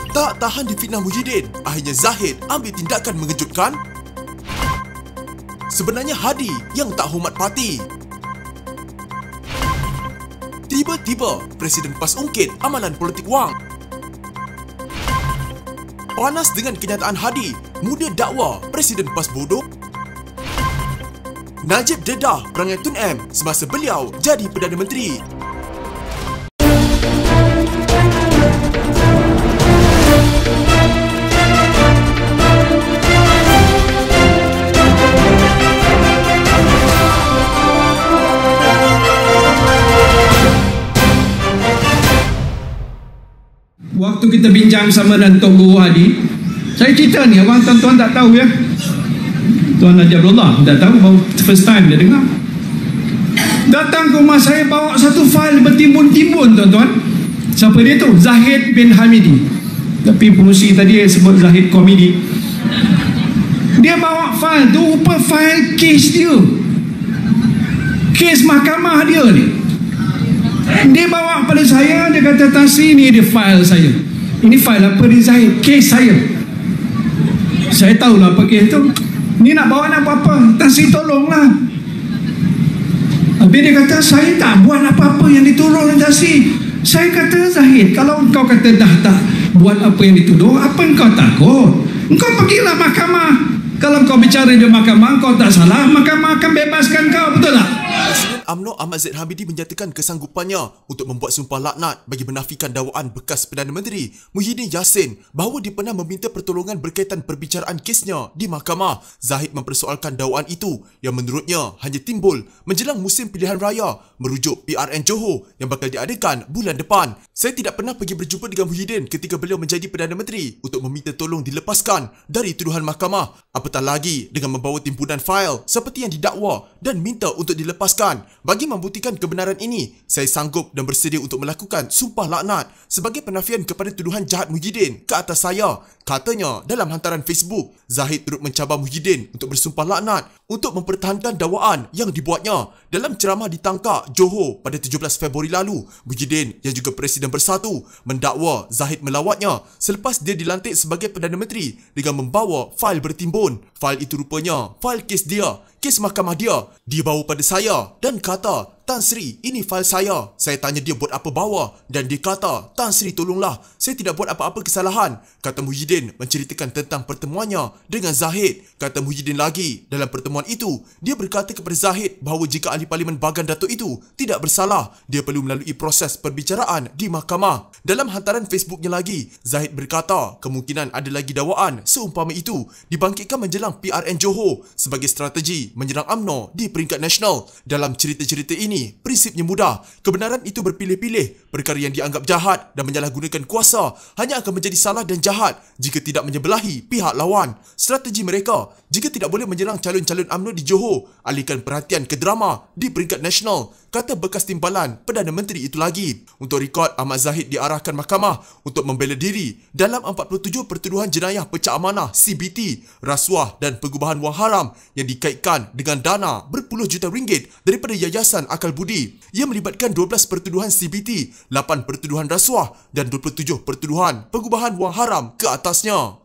Tak tahan difitnah Muhyiddin, akhirnya Zahid ambil tindakan mengejutkan. Sebenarnya Hadi yang tak hormat parti. Tiba-tiba, Presiden PAS ungkit amalan politik wang. Panas dengan kenyataan Hadi, muda dakwa Presiden PAS bodoh. Najib dedah perangai Tun M semasa beliau jadi Perdana Menteri. Waktu kita bincang sama dengan Tok Guru Hadi, saya cerita ni, abang tuan-tuan tak tahu ya. Tuan Haji Abdullah tak tahu, baru first time dia dengar. Datang ke rumah saya bawa satu fail bertimbun-timbun tuan-tuan. Siapa dia tu? Zahid bin Hamidi. Tapi pengurusi tadi sebut Zahid Komedi. Dia bawa fail tu, rupa fail kes dia. Kes mahkamah dia ni. Dia bawa pada saya, dia kata Tan Sri, ni dia fail saya. Ini fail apa ni Zahid? Kes saya. Saya tahulah apa kes tu. Ni nak bawa nak apa-apa, Tan Sri tolonglah. Habis dia kata, saya tak buat apa-apa yang dituduh Tan Sri. Saya kata, Zahid, kalau kau kata dah tak buat apa yang dituduh, apa engkau takut? Engkau pergilah mahkamah. Kalau kau bicara di mahkamah, kau tak salah, mahkamah akan bebaskan kau, betul tak? Presiden UMNO Ahmad Zaid Hamidi menyatakan kesanggupannya untuk membuat sumpah laknat bagi menafikan dakwaan bekas Perdana Menteri Muhyiddin Yassin bahawa dia pernah meminta pertolongan berkaitan perbicaraan kesnya di mahkamah. Zahid mempersoalkan dakwaan itu yang menurutnya hanya timbul menjelang musim pilihan raya merujuk PRN Johor yang bakal diadakan bulan depan. Saya tidak pernah pergi berjumpa dengan Muhyiddin ketika beliau menjadi Perdana Menteri untuk meminta tolong dilepaskan dari tuduhan mahkamah. Apatah lagi dengan membawa timbunan fail seperti yang didakwa dan minta untuk dilepaskan. Bagi membuktikan kebenaran ini, saya sanggup dan bersedia untuk melakukan sumpah laknat sebagai penafian kepada tuduhan jahat Muhyiddin ke atas saya, katanya dalam hantaran Facebook. Zahid turut mencabar Muhyiddin untuk bersumpah laknat untuk mempertahankan dakwaan yang dibuatnya. Dalam ceramah di Tangkak, Johor pada 17 Februari lalu, Muhyiddin yang juga Presiden Bersatu mendakwa Zahid melawatnya selepas dia dilantik sebagai Perdana Menteri dengan membawa fail bertimbun. Fail itu rupanya fail kes dia, kes mahkamah dia. Dia bawa pada saya dan kata, Tan Sri, ini fail saya. Saya tanya dia buat apa bawa dan dia kata, Tan Sri tolonglah, saya tidak buat apa-apa kesalahan. Kata Muhyiddin menceritakan tentang pertemuannya dengan Zahid. Kata Muhyiddin lagi, dalam pertemuan itu, dia berkata kepada Zahid bahawa jika ahli parlimen Bagan Datuk itu tidak bersalah, dia perlu melalui proses perbicaraan di mahkamah. Dalam hantaran Facebooknya lagi, Zahid berkata kemungkinan ada lagi dakwaan seumpama itu dibangkitkan menjelang PRN Johor sebagai strategi menyerang UMNO di peringkat nasional. Dalam cerita-cerita ini, prinsipnya mudah. Kebenaran itu berpilih-pilih. Perkara yang dianggap jahat dan menyalahgunakan kuasa hanya akan menjadi salah dan jahat jika tidak menyebelahi pihak lawan. Strategi mereka, jika tidak boleh menyerang calon-calon UMNO di Johor, alihkan perhatian ke drama di peringkat nasional, kata bekas timbalan Perdana Menteri itu lagi. Untuk rekod, Ahmad Zahid diarahkan mahkamah untuk membela diri dalam 47 pertuduhan jenayah pecah amanah CBT, rasuah dan pengubahan wang haram yang dikaitkan dengan dana berpuluh juta ringgit daripada Yayasan Akal Budi. Ia melibatkan 12 pertuduhan CBT, 8 pertuduhan rasuah dan 27 pertuduhan pengubahan wang haram ke atasnya.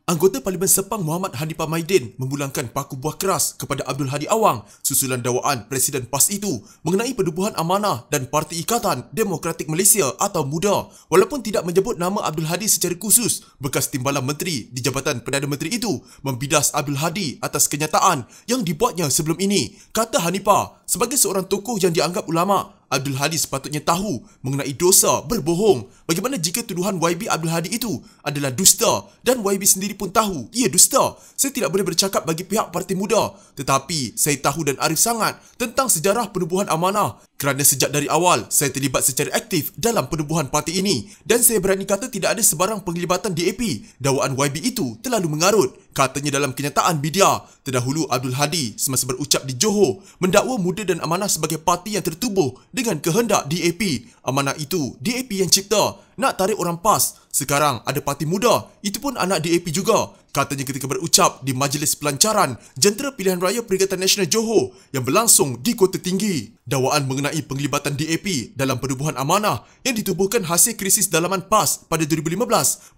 Anggota Parlimen Sepang Muhammad Hanifah Maidin memulangkan paku buah keras kepada Abdul Hadi Awang susulan dakwaan Presiden PAS itu mengenai penubuhan amanah dan Parti Ikatan Demokratik Malaysia atau MUDA. Walaupun tidak menyebut nama Abdul Hadi secara khusus, bekas timbalan menteri di Jabatan Perdana Menteri itu membidas Abdul Hadi atas kenyataan yang dibuatnya sebelum ini. Kata Hanifah, sebagai seorang tokoh yang dianggap ulama, Abdul Hadi sepatutnya tahu mengenai dosa berbohong. Bagaimana jika tuduhan YB Abdul Hadi itu adalah dusta dan YB sendiri pun tahu ia dusta? Saya tidak boleh bercakap bagi pihak Parti MUDA, tetapi saya tahu dan arif sangat tentang sejarah penubuhan amanah kerana sejak dari awal saya terlibat secara aktif dalam penubuhan parti ini dan saya berani kata tidak ada sebarang penglibatan DAP. Dakwaan YB itu terlalu mengarut, katanya dalam kenyataan media. Terdahulu Abdul Hadi semasa berucap di Johor mendakwa MUDA dan Amanah sebagai parti yang tertubuh dengan kehendak DAP. Amanah itu DAP yang cipta, nak tarik orang PAS. Sekarang ada Parti MUDA, itu pun anak DAP juga. Katanya ketika berucap di Majlis Pelancaran Jentera Pilihan Raya Perikatan Nasional Johor yang berlangsung di Kota Tinggi. Dakwaan mengenai penglibatan DAP dalam penubuhan amanah yang ditubuhkan hasil krisis dalaman PAS pada 2015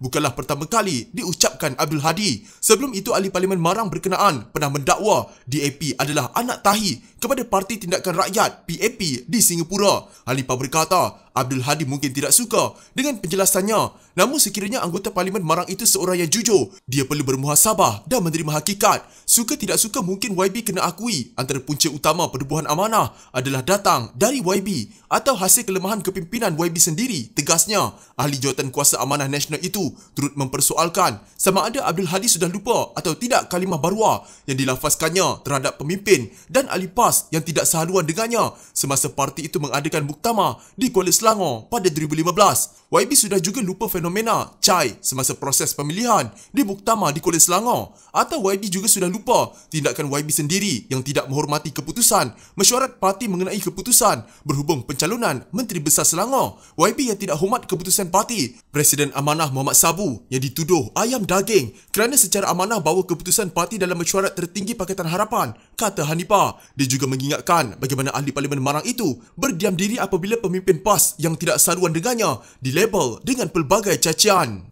bukanlah pertama kali diucapkan Abdul Hadi. Sebelum itu, Ahli Parlimen Marang berkenaan pernah mendakwa DAP adalah anak tahi kepada Parti Tindakan Rakyat PAP di Singapura. Ahli PAS berkata, Abdul Hadi mungkin tidak suka dengan penjelasannya. Namun sekiranya anggota Parlimen Marang itu seorang yang jujur, dia perlu bermuhasabah dan menerima hakikat. Suka tidak suka, mungkin YB kena akui antara punca utama penubuhan amanah adalah datang dari YB atau hasil kelemahan kepimpinan YB sendiri, tegasnya. Ahli Jawatan Kuasa Amanah Nasional itu turut mempersoalkan sama ada Abdul Hadi sudah lupa atau tidak kalimah baruah yang dilafazkannya terhadap pemimpin dan ahli PAS yang tidak sehaluan dengannya semasa parti itu mengadakan muktamar di Kuala Selangor pada 2015. YB sudah juga lupa fenomena cai semasa proses pemilihan di muktamar di Kuala Selangor, atau YB juga sudah lupa tindakan YB sendiri yang tidak menghormati keputusan mesyuarat parti mengenai keputusan berhubung pencalonan Menteri Besar Selangor. YB yang tidak hormat keputusan parti. Presiden Amanah Muhammad Sabu yang dituduh ayam daging kerana secara amanah bawa keputusan parti dalam mesyuarat tertinggi Pakatan Harapan, kata Hanifah. Dia juga mengingatkan bagaimana Ahli Parlimen Marang itu berdiam diri apabila pemimpin PAS yang tidak saluan dengannya dilabel dengan pelbagai cacian.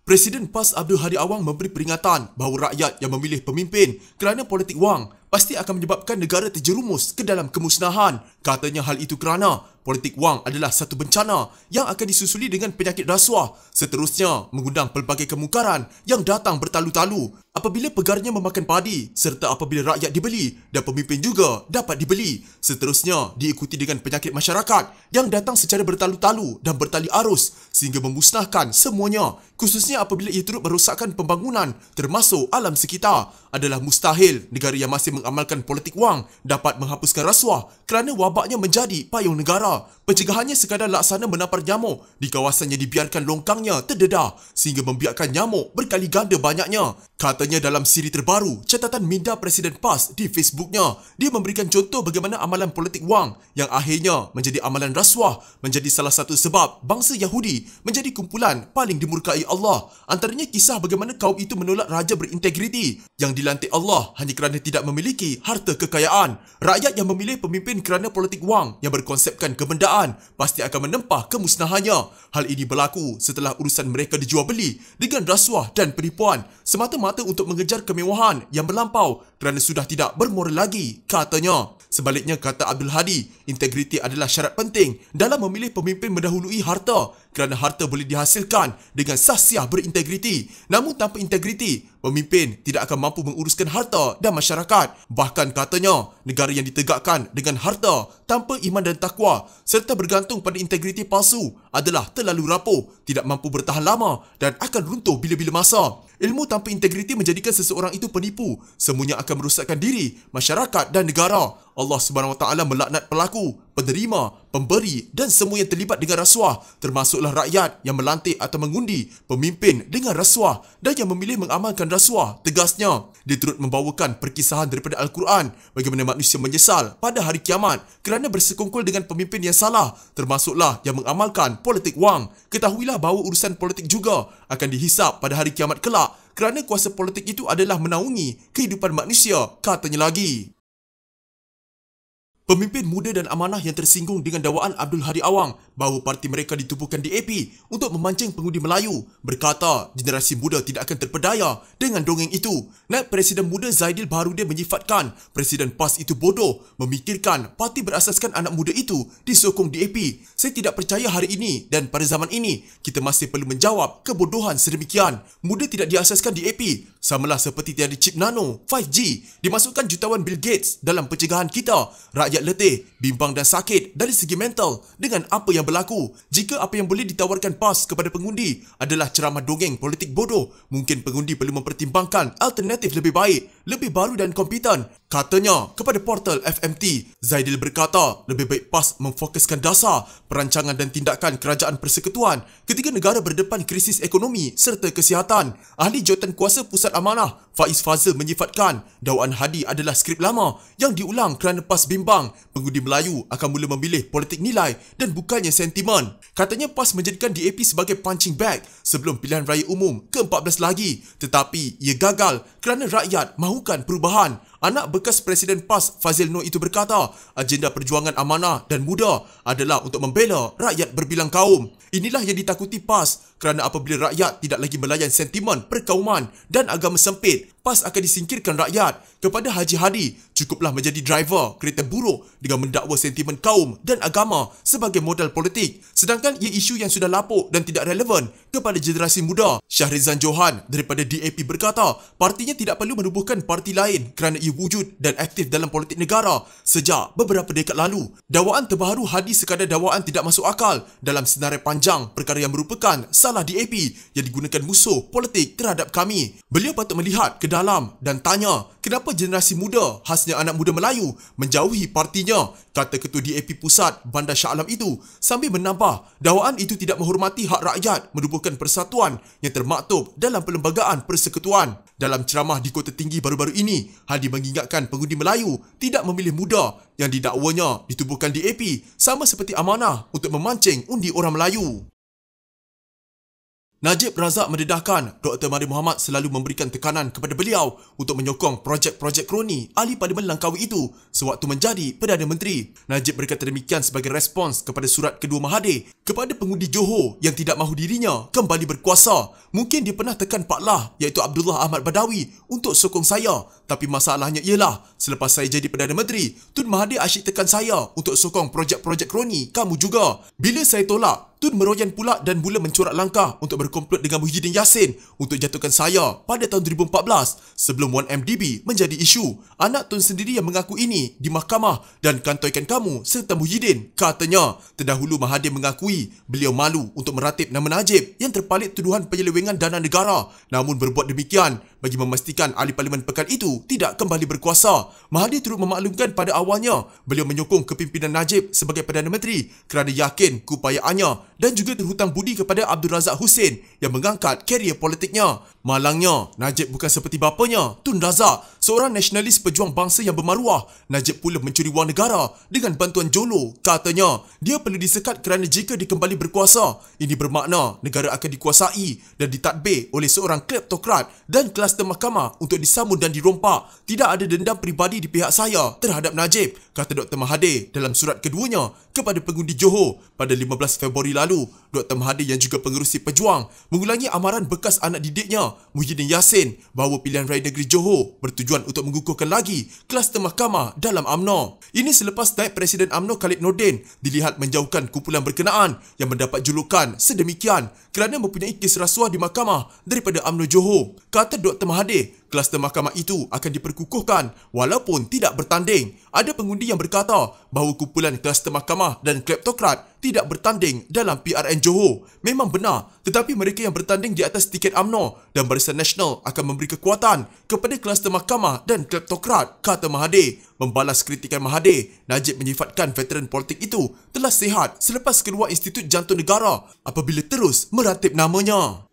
Presiden PAS Abdul Hadi Awang memberi peringatan bahawa rakyat yang memilih pemimpin kerana politik wang pasti akan menyebabkan negara terjerumus ke dalam kemusnahan. Katanya hal itu kerana politik wang adalah satu bencana yang akan disusuli dengan penyakit rasuah. Seterusnya, mengundang pelbagai kemungkaran yang datang bertalu-talu apabila pegarnya memakan padi serta apabila rakyat dibeli dan pemimpin juga dapat dibeli. Seterusnya, diikuti dengan penyakit masyarakat yang datang secara bertalu-talu dan bertali arus sehingga memusnahkan semuanya, khususnya apabila ia turut merosakkan pembangunan termasuk alam sekitar. Adalah mustahil negara yang masih mengamalkan politik wang dapat menghapuskan rasuah kerana wabaknya menjadi payung negara. Pencegahannya sekadar laksana menampar nyamuk di kawasan yang dibiarkan longkangnya terdedah sehingga membiarkan nyamuk berkali ganda banyaknya. Katanya dalam siri terbaru catatan minda Presiden PAS di Facebooknya, dia memberikan contoh bagaimana amalan politik wang yang akhirnya menjadi amalan rasuah menjadi salah satu sebab bangsa Yahudi menjadi kumpulan paling dimurkai Allah. Antaranya kisah bagaimana kaum itu menolak raja berintegriti yang dilantik Allah hanya kerana tidak memiliki harta kekayaan. Rakyat yang memilih pemimpin kerana politik wang yang berkonsepkan kebendaan pasti akan menempah kemusnahannya. Hal ini berlaku setelah urusan mereka dijual beli dengan rasuah dan penipuan semata-mata untuk mengejar kemewahan yang melampau kerana sudah tidak bermoral lagi, katanya. Sebaliknya, kata Abdul Hadi, integriti adalah syarat penting dalam memilih pemimpin mendahului harta kerana harta boleh dihasilkan dengan sah-siah berintegriti. Namun tanpa integriti, pemimpin tidak akan mampu menguruskan harta dan masyarakat. Bahkan katanya, negara yang ditegakkan dengan harta tanpa iman dan takwa serta bergantung pada integriti palsu adalah terlalu rapuh, tidak mampu bertahan lama dan akan runtuh bila-bila masa. Ilmu tanpa integriti menjadikan seseorang itu penipu. Semuanya akan merosakkan diri, masyarakat dan negara. Allah SWT melaknat pelaku, penerima, pemberi dan semua yang terlibat dengan rasuah, termasuklah rakyat yang melantik atau mengundi pemimpin dengan rasuah dan yang memilih mengamalkan rasuah, tegasnya. Dia turut membawakan perkisahan daripada Al-Quran bagaimana manusia menyesal pada hari kiamat kerana bersekongkol dengan pemimpin yang salah, termasuklah yang mengamalkan politik wang. Ketahuilah bahawa urusan politik juga akan dihisap pada hari kiamat kelak kerana kuasa politik itu adalah menaungi kehidupan manusia, katanya lagi. Pemimpin muda dan amanah yang tersinggung dengan dakwaan Abdul Hadi Awang bahawa parti mereka ditubuhkan DAP untuk memancing pengundi Melayu berkata generasi muda tidak akan terpedaya dengan dongeng itu. Naib Presiden Muda Zaidil Baharudin menyifatkan Presiden PAS itu bodoh memikirkan parti berasaskan anak muda itu disokong DAP. Saya tidak percaya hari ini dan pada zaman ini kita masih perlu menjawab kebodohan sedemikian. Muda tidak diasaskan DAP samalah seperti tiada chip nano 5G dimasukkan jutawan Bill Gates dalam pencegahan kita. Rakyat letih, bimbang dan sakit dari segi mental dengan apa yang berlaku. Jika apa yang boleh ditawarkan PAS kepada pengundi adalah ceramah dongeng politik bodoh, mungkin pengundi perlu mempertimbangkan alternatif lebih baik, lebih baru dan kompeten, katanya kepada portal FMT. Zaidil berkata, lebih baik PAS memfokuskan dasar, perancangan dan tindakan kerajaan persekutuan ketika negara berdepan krisis ekonomi serta kesihatan. Ahli Jawatan Kuasa Pusat Amanah Faiz Fazil menyifatkan dakwaan Hadi adalah skrip lama yang diulang kerana PAS bimbang pengundi Melayu akan mula memilih politik nilai dan bukannya sentimen. Katanya PAS menjadikan DAP sebagai punching bag sebelum pilihan raya umum ke-14 lagi, tetapi ia gagal kerana rakyat mahukan perubahan. Anak bekas Presiden PAS Fazil Nur itu berkata, agenda perjuangan amanah dan muda adalah untuk membela rakyat berbilang kaum. Inilah yang ditakuti PAS kerana apabila rakyat tidak lagi melayan sentimen perkauman dan agama sempit, PAS akan disingkirkan rakyat. Kepada Haji Hadi, cukuplah menjadi driver kereta buruk dengan mendakwa sentimen kaum dan agama sebagai modal politik. Sedangkan ia isu yang sudah lapuk dan tidak relevan kepada generasi muda. Syahrizan Johan daripada DAP berkata, partinya tidak perlu menubuhkan parti lain kerana ia wujud dan aktif dalam politik negara sejak beberapa dekad lalu. Dakwaan terbaru Hadi sekadar dakwaan tidak masuk akal dalam senarai panjang perkara yang merupakan salah DAP yang digunakan musuh politik terhadap kami. Beliau patut melihat ke dalam dan tanya kenapa generasi muda, khasnya anak muda Melayu, menjauhi partinya, kata Ketua DAP Pusat Bandar Shah Alam itu, sambil menambah dakwaan itu tidak menghormati hak rakyat menubuhkan persatuan yang termaktub dalam Perlembagaan Persekutuan. Dalam ceramah di Kota Tinggi baru-baru ini, Hadi mengingatkan pengundi Melayu tidak memilih muda yang didakwanya ditubuhkan DAP sama seperti amanah untuk memancing undi orang Melayu. Najib Razak mendedahkan Dr. Mahathir Mohamad selalu memberikan tekanan kepada beliau untuk menyokong projek-projek kroni ahli Parlimen Langkawi itu sewaktu menjadi Perdana Menteri. Najib berkata demikian sebagai respons kepada surat kedua Mahathir kepada pengundi Johor yang tidak mahu dirinya kembali berkuasa. Mungkin dia pernah tekan Pak Lah iaitu Abdullah Ahmad Badawi untuk sokong saya, tapi masalahnya ialah selepas saya jadi Perdana Menteri, Tun Mahathir asyik tekan saya untuk sokong projek-projek kroni kamu juga. Bila saya tolak, Tun meroyan pula dan mula mencorak langkah untuk berkomplot dengan Muhyiddin Yassin untuk jatuhkan saya pada tahun 2014 sebelum 1MDB menjadi isu. Anak Tun sendiri yang mengaku ini di mahkamah dan kantoikan kamu serta Muhyiddin, katanya. Terdahulu Mahathir mengakui beliau malu untuk meratib nama Najib yang terpalit tuduhan penyelewengan dana negara, namun berbuat demikian bagi memastikan ahli Parlimen pekan itu tidak kembali berkuasa. Mahathir turut memaklumkan pada awalnya beliau menyokong kepimpinan Najib sebagai Perdana Menteri kerana yakin keupayaannya dan juga terhutang budi kepada Abdul Razak Hussein yang mengangkat karier politiknya. Malangnya, Najib bukan seperti bapanya, Tun Razak, seorang nasionalis pejuang bangsa yang bermaruah. Najib pula mencuri wang negara dengan bantuan Jolo. Katanya, dia perlu disekat kerana jika dia kembali berkuasa, ini bermakna negara akan dikuasai dan ditadbir oleh seorang kleptokrat dan kluster mahkamah untuk disambut dan dirompak. Tidak ada dendam peribadi di pihak saya terhadap Najib, kata Dr. Mahathir dalam surat keduanya kepada pengundi Johor pada 15 Februari lalu. Dr. Mahathir yang juga pengerusi pejuang mengulangi amaran bekas anak didiknya Muhyiddin Yassin bahawa pilihan raya negeri Johor bertujuan untuk mengukuhkan lagi kluster mahkamah dalam UMNO. Ini selepas naib Presiden UMNO Khalid Nordin dilihat menjauhkan kumpulan berkenaan yang mendapat julukan sedemikian kerana mempunyai kes rasuah di mahkamah daripada UMNO Johor. Kata Dr. Mahathir, kluster mahkamah itu akan diperkukuhkan walaupun tidak bertanding. Ada pengundi yang berkata bahawa kumpulan kluster mahkamah dan kleptokrat tidak bertanding dalam PRN Johor. Memang benar, tetapi mereka yang bertanding di atas tiket UMNO dan Barisan Nasional akan memberi kekuatan kepada kluster mahkamah dan kleptokrat, kata Mahathir. Membalas kritikan Mahathir, Najib menyifatkan veteran politik itu telah sihat selepas keluar Institut Jantung Negara apabila terus meratib namanya.